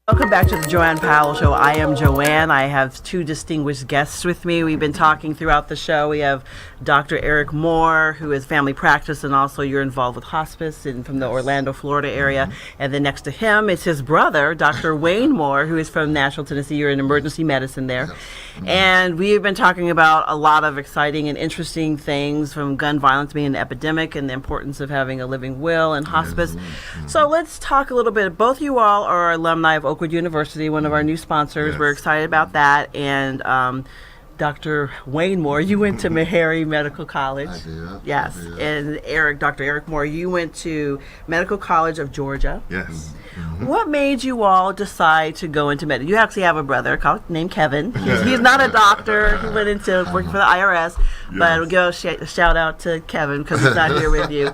Welcome back to the JoAnne Powell Show. I am JoAnne. I have two distinguished guests with me. We've been talking throughout the show. We have Dr. Eric Moore, who is family practice, and also you're involved with hospice and from the Orlando, Florida area. And then next to him is his brother, Dr. Wayne Moore, who is from Nashville, Tennessee. You're in emergency medicine there. And we have been talking about a lot of exciting and interesting things, from gun violence being an epidemic and the importance of having a living will and hospice. So let's talk a little bit. Both you all are alumni of Oakwood University, one of our new sponsors. Yes. We're excited about that. And Dr. Wayne Moore, you went to Meharry Medical College. I did. Yes. I did. And Dr. Eric Moore, you went to Medical College of Georgia. Yes. What made you all decide to go into medicine? You actually have a brother named Kevin. He's not a doctor. He went into working for the IRS. But we'll give a shout out to Kevin because he's not here with you.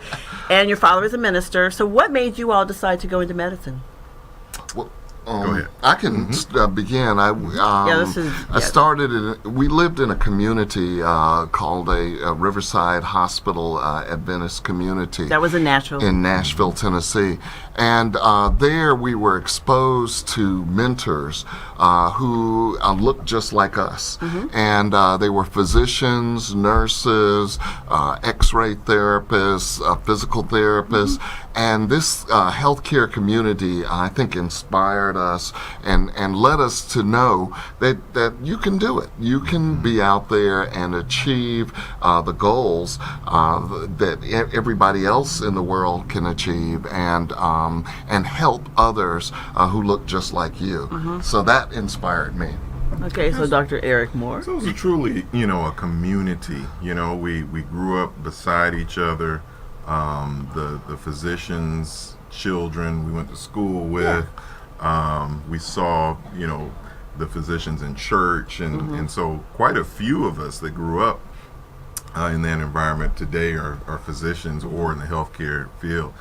And your father is a minister. So what made you all decide to go into medicine? Well, Go ahead. I can begin. I started. We lived in a community called a Riverside Hospital Adventist community. That was in Nashville. In Nashville, Tennessee, and there we were exposed to mentors who looked just like us, and they were physicians, nurses, X-ray therapists, physical therapists. And this healthcare community, I think, inspired us and led us to know that you can do it. You can be out there and achieve the goals that everybody else in the world can achieve, and help others who look just like you. So that inspired me. Okay, so Dr. Eric Moore. So it was truly, a community. We grew up beside each other. The physicians' children we went to school with. We saw, the physicians in church, and so quite a few of us that grew up in that environment today are physicians or in the healthcare field.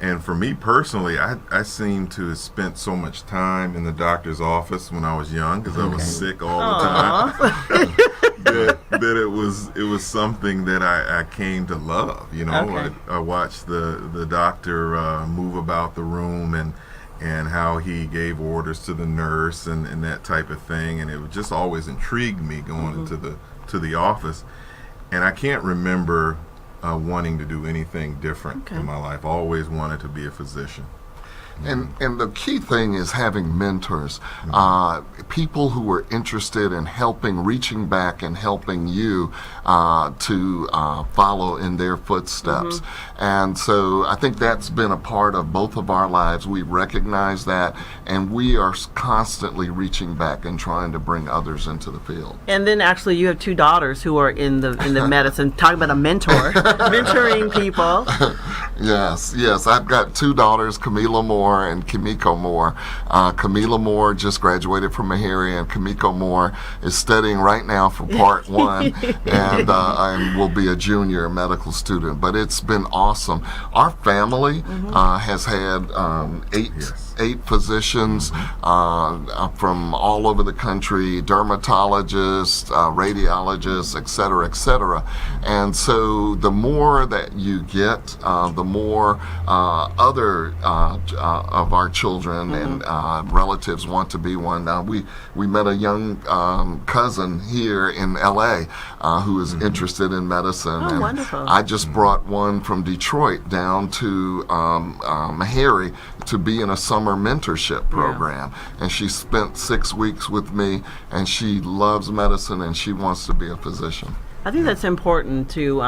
And for me personally, I seem to have spent so much time in the doctor's office when I was young because I was sick all the time. that it was something that I came to love. I watched the doctor move about the room and how he gave orders to the nurse and that type of thing, and it just always intrigued me going into the office. And I can't remember wanting to do anything different in my life. I always wanted to be a physician. And the key thing is having mentors, people who are interested in reaching back and helping you to follow in their footsteps. And so I think that's been a part of both of our lives. We recognize that, and we are constantly reaching back and trying to bring others into the field. And then actually you have two daughters who are in the medicine. Talk about a mentor, mentoring people. Yes. I've got two daughters, Camila Moore and Kimiko Moore. Camila Moore just graduated from Meharry, and Kimiko Moore is studying right now for part 1 and will be a junior medical student. But it's been awesome. Our family has had 8 physicians from all over the country, dermatologists, radiologists, et cetera, and so the more that you get, the more other of our children and relatives want to be one. Now we met a young cousin here in LA who is interested in medicine. Oh, and wonderful. I just brought one from Detroit down to Meharry to be in a summer mentorship program, and she spent 6 weeks with me, and she loves medicine and she wants to be a physician. I think that's important to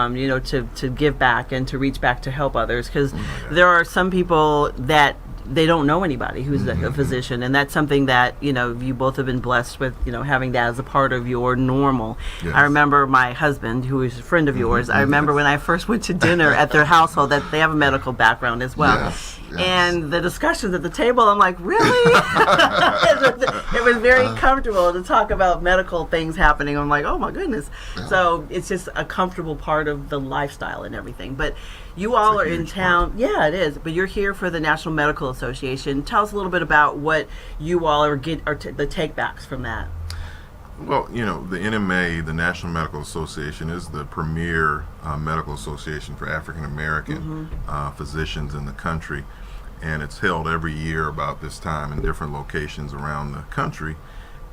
to give back and to reach back to help others, because there are some people that they don't know anybody who's a physician, and that's something that you both have been blessed with, having that as a part of your normal. Yes. I remember my husband, who is a friend of yours. I remember when I first went to dinner at their household that they have a medical background as well. Yes. And the discussions at the table, I'm like, really? It was very comfortable to talk about medical things happening. I'm like, oh my goodness. So it's just a comfortable part of the lifestyle and everything. But you all are in town. Yeah, it is. But you're here for the National Medical Association. Tell us a little bit about what you all are the take-backs from that. Well, the NMA, the National Medical Association, is the premier medical association for African American physicians in the country. and it's held every year about this time in different locations around the country.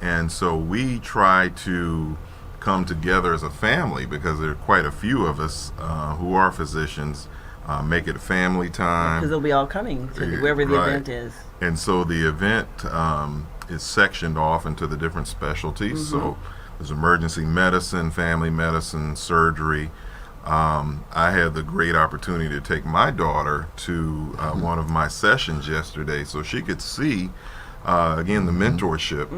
And so we try to come together as a family, because there are quite a few of us who are physicians, make it family time. Because they'll be all coming to wherever the event is. And so the event is sectioned off into the different specialties. So there's emergency medicine, family medicine, surgery. I had the great opportunity to take my daughter to one of my sessions yesterday so she could see, again, the mentorship,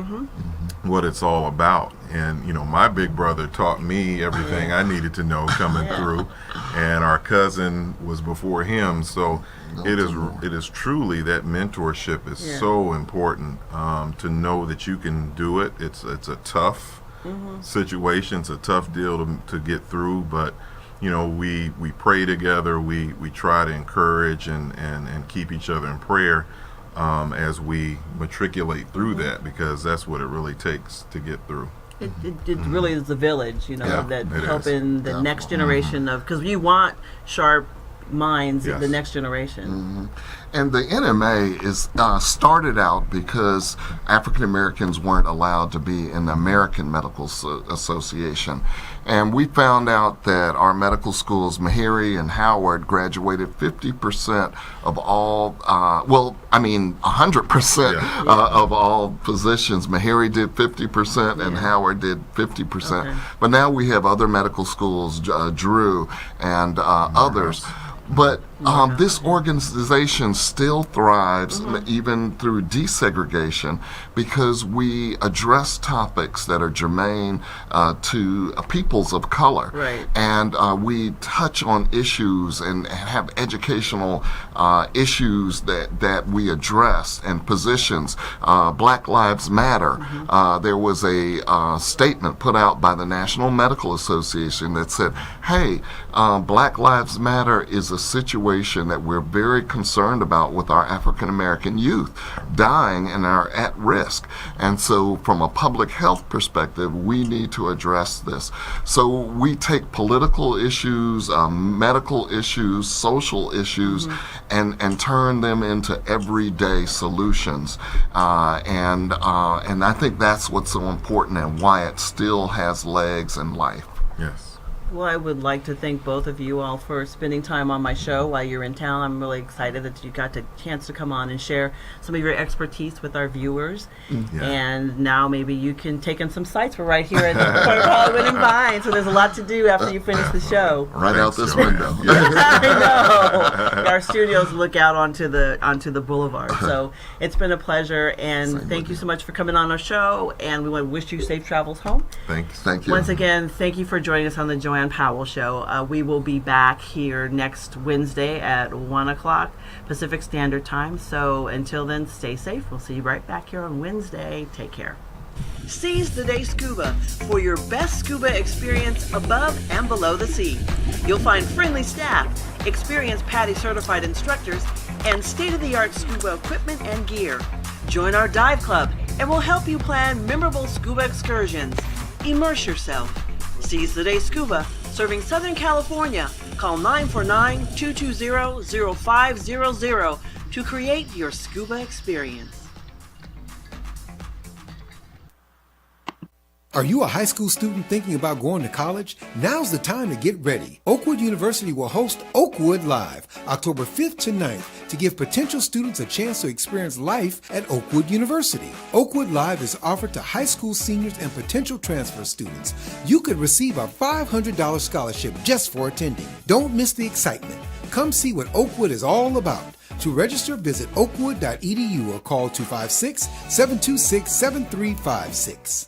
what it's all about. And, you know, my big brother taught me everything I needed to know coming through, and our cousin was before him. So it is truly, that mentorship is so important, to know that you can do it. It's a tough situation. It's a tough deal to get through, but you know, we pray together. We try to encourage and keep each other in prayer as we matriculate through that, because that's what it really takes to get through. It really is the village, you know, that helping the next generation of, because you want sharp minds of the next generation. And the NMA is started out because African Americans weren't allowed to be in the American Medical Association. And we found out that our medical schools, Meharry and Howard, graduated 50% of all, 100% of all physicians. Meharry did 50% and Howard did 50%. Okay. But now we have other medical schools, Drew and others. But this organization still thrives even through desegregation, because we address topics that are germane to peoples of color. Right. And we touch on issues and have educational issues that we address, and positions. Black Lives Matter. There was a statement put out by the National Medical Association that said, hey, Black Lives Matter is a situation that we're very concerned about with our African American youth dying and are at risk. And so from a public health perspective, we need to address this. So we take political issues, medical issues, social issues, and turn them into everyday solutions. And I think that's what's so important and why it still has legs and life. Yes. Well, I would like to thank both of you all for spending time on my show while you're in town. I'm really excited that you got the chance to come on and share some of your expertise with our viewers. And now maybe you can take in some sights. We're right here at the corner of Hollywood and Vine, so there's a lot to do after you finish the show. Right out this window. I know. Our studios look out onto the boulevard. So it's been a pleasure, and thank you so much for coming on our show, and we want to wish you safe travels home. Thanks. Thank you. Once again, thank you for joining us on the JoAnne Powell Show. We will be back here next Wednesday at 1 o'clock Pacific Standard Time. So until then, stay safe. We'll see you right back here on Wednesday. Take care. Seize the Day Scuba for your best scuba experience above and below the sea. You'll find friendly staff, experienced PADI certified instructors, and state-of-the-art scuba equipment and gear. Join our dive club and we'll help you plan memorable scuba excursions. Immerse yourself. Seize the Day Scuba, serving Southern California. Call 949-220-0500 to create your scuba experience. Are you a high school student thinking about going to college? Now's the time to get ready. Oakwood University will host Oakwood Live October 5th to 9th to give potential students a chance to experience life at Oakwood University. Oakwood Live is offered to high school seniors and potential transfer students. You could receive a $500 scholarship just for attending. Don't miss the excitement. Come see what Oakwood is all about. To register, visit oakwood.edu or call 256-726-7356.